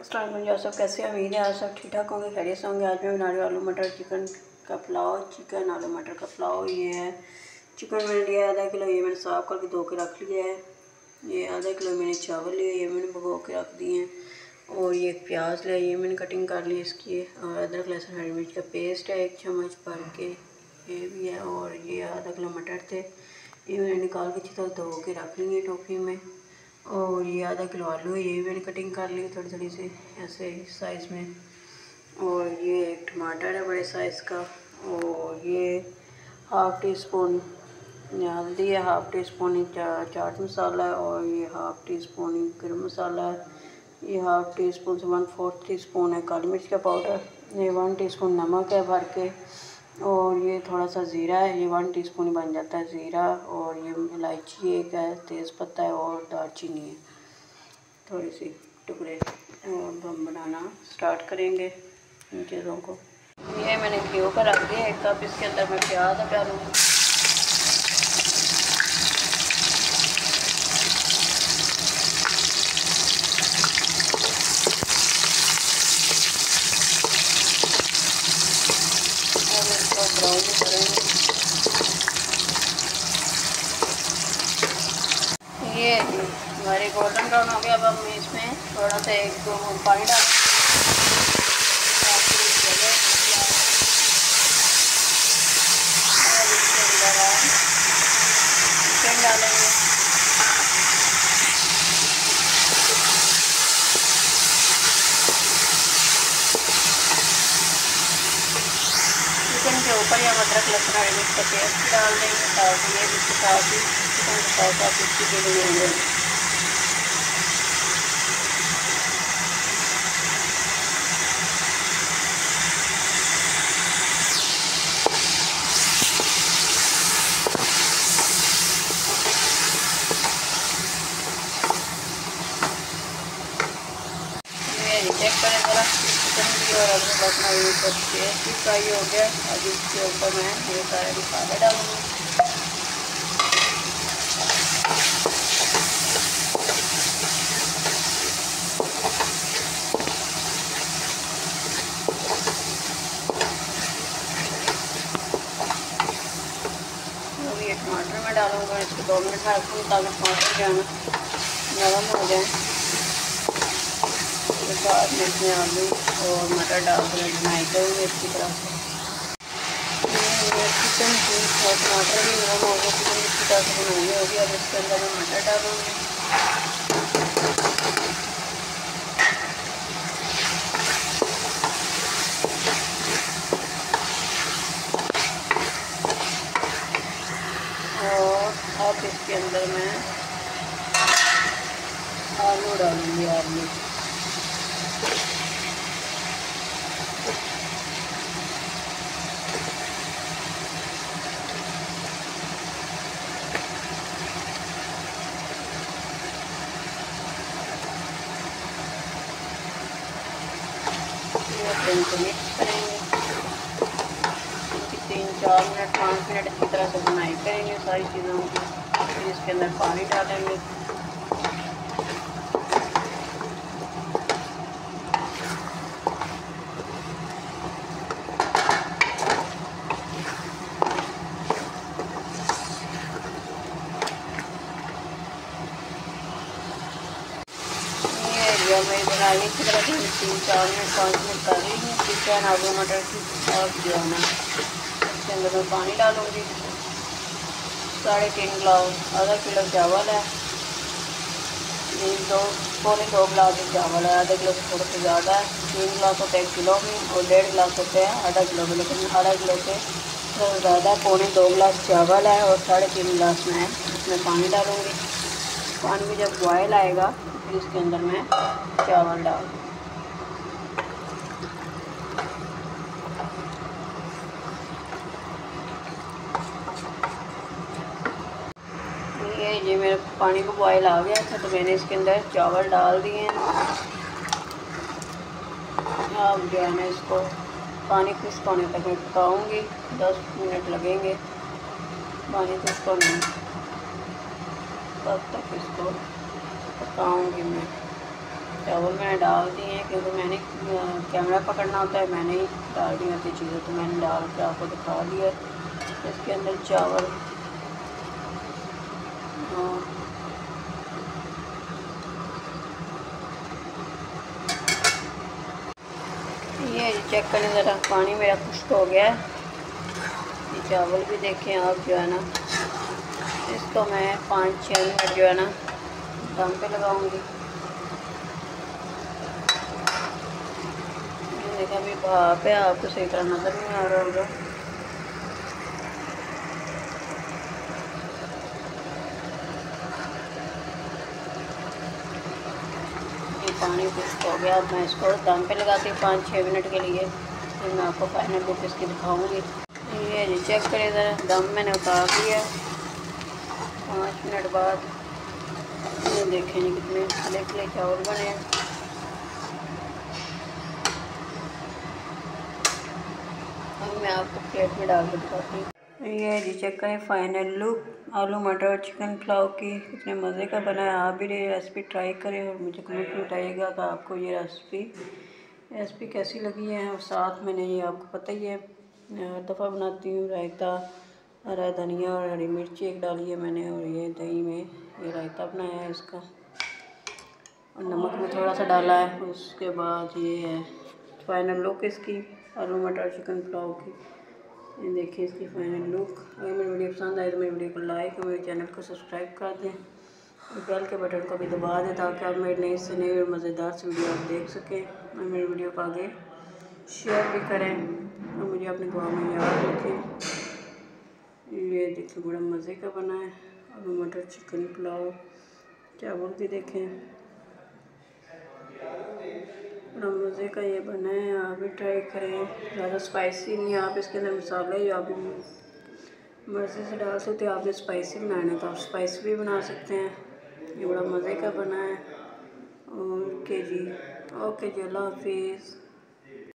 अस्सलाम वालेकुम। आप सब कैसे हैं? उम्मीद है आप सब ठीक ठाक होंगे, खैरियत से होंगे। आज मैं बना रही हूँ आलू मटर चिकन का पुलाव। चिकन आलू मटर का पुलाव। ये है चिकन मैंने लिया आधा किलो, ये मैंने साफ़ करके धो के रख लिया है। ये आधा किलो मैंने चावल लिए, ये मैंने भिगो के रख दिए हैं। और ये प्याज लिया, ये मैंने कटिंग कर ली इसकी। और अदरक लहसुन हरी मिर्च का पेस्ट है 1 चम्मच भर के, ये भी है। और ये आधा किलो मटर थे, ये मैंने निकाल के अच्छी तरह धो के रख ली है टोकरी में। और ये आधा किलो आलू है, ये भी मैंने कटिंग कर ली थोड़ी थोड़ी सी ऐसे साइज़ में। और ये एक टमाटर है बड़े साइज़ का। और ये हाफ़ टी स्पून हल्दी है, half tea spoon chaat masala है। और ये हाफ़ टी स्पून गरम मसाला है। ये हाफ़ टी स्पून से 1/4 टी स्पून है काली मिर्च का पाउडर। ये 1 टी स्पून नमक है भर के। और ये थोड़ा सा ज़ीरा है, ये 1 टीस्पून ही बन जाता है ज़ीरा। और ये इलायची एक है, तेज़पत्ता है और दालचीनी है थोड़ी सी टुकड़े। और हम बनाना स्टार्ट करेंगे इन चीज़ों को। ये मैंने घी का रख दिया 1 कप, इसके अंदर मैं प्याज डालूँगी। और इसको ब्राउन करेंगे। ये हमारे गोल्डन ब्राउन हो गया। अब हम इसमें थोड़ा सा 1-2 पानी डाल चिकन डालेंगे। चिकन के ऊपर या अदरक लहसुन हरी मिर्च का पेस्ट डाल देंगे ताकि ये इसके साथ ही चिकन के साथ इसकी भी मिलेंगे। चेक करें ज़रा चिकन भी और अदरक लहसुन हरी मिर्च का पेस्ट भी फ्राई हो गया। अब इसके ऊपर मैं ये सारे मसाले डालूँगी। अभी ये टमाटर मैं डालूँगा, इसको 2 मिनट में रखूँगी ताकि टमाटर जो है ना नरम हो जाए। उसके बाद मैं इसमें आलू और मटर डाल कर बनाई करूँगी अच्छी तरह से। चिकन और टमाटर भी नरम हो गया, चिकन अच्छी तरह से बनाई होगी। अब इसके अंदर मैं मटर डालूँगी। और अब इसके अंदर मैं आलू डालूँगी। आलू इनको मिक्स करेंगे। 3-4 मिनट 5 मिनट अच्छी तरह से बनाई करेंगे सारी चीज़ों की। फिर इसके अंदर पानी डालेंगे। मैं बनाई अच्छी तरह से 3-4 मिनट 5 मिनट कर रही हूँ चिकन आलू मटर की। और जो है ना इसके अंदर मैं पानी डालूँगी 3.5 गिलास। आधा किलो चावल है, 2 गिलास चावल है। आधा किलो से थोड़ा सा ज़्यादा है। 3 गिलास होते हैं 1 किलो में और 1.5 गिलास होते हैं आधा किलो में, लेकिन आधा किलो से थोड़ा ज़्यादा 2 गिलास चावल है। और 3.5 गिलास मैं इसमें पानी डालूँगी। पानी में जब बॉयल आएगा फिर इसके अंदर मैं चावल डाल। ये मेरे पानी को बॉयल आ गया था तो मैंने इसके अंदर चावल डाल दिए हैं। अब जो है ना इसको पानी खुश्क होने तक मैं पकाऊँगी। 10 मिनट लगेंगे पानी खुश्क होने में, तब तक इसको पकाऊँगी मैं। चावल मैंने डाल दिए हैं क्योंकि मैंने कैमरा पकड़ना होता है, मैंने ही डाल दी होती चीज़ें, तो मैंने डाल के आपको दिखा दिया। इसके अंदर चावल ये चेक करें ज़रा, पानी मेरा खुश्क हो गया है। ये चावल भी देखें आप जो है ना, इसको मैं 5-6 मिनट जो है ना दम पे लगाऊंगी। देखा अभी भाप है, आपको सही तरह नज़र नहीं आ रहा होगा। ये पानी खुश्क हो गया। अब मैं इसको दम पे लगाती हूँ 5-6 मिनट के लिए, फिर मैं आपको फाइनल लुक इसकी दिखाऊंगी। ये जी चेक करें ज़रा, दम मैंने उतार दिया 5 मिनट बाद। ये देखें जी कितने खिले खिले चावल बने हैं। अब मैं आपको प्लेट में डाल के दिखाती हूँ। ये जी चेक करें फाइनल लुक आलू मटर चिकन पुलाव की, कितने मज़े का बना है। आप भी ये रेसिपी ट्राई करें और मुझे कमेंट में बताइएगा कि आपको ये रेसिपी कैसी लगी है। और साथ मैंने ये आपको पता ही है हर दफ़ा बनाती हूँ रायता, हरा धनिया और हरी मिर्ची एक डाली है मैंने, और ये दही में ये रायता बनाया है इसका, और नमक भी थोड़ा सा डाला है। उसके बाद ये है फाइनल लुक इसकी आलू मटर चिकन पुलाव की। ये देखिए इसकी फाइनल लुक। अगर मेरी वीडियो पसंद आए तो मेरी वीडियो को लाइक और मेरे चैनल को सब्सक्राइब कर दें और बेल के बटन को भी दबा दें ताकि आप मेरे नए से नए और मज़ेदार से वीडियो आप देख सकें और मेरी वीडियो को आगे शेयर भी करें और मुझे अपनी दुआ में याद रखें। ये देखिए बड़ा मज़े का बना है आलू मटर चिकन पुलाव। चावल भी देखें बड़ा मज़े का ये बना है, आप भी ट्राई करें। ज़्यादा स्पाइसी नहीं है, आप इसके अंदर मसाले जो आप मर्ज़ी से डाल सकते हैं। आपने स्पाइसी बनाना है तो आप स्पाइसी भी बना सकते हैं। ये बड़ा मज़े का बना है। ओके जी, अल्लाह हाफिज़।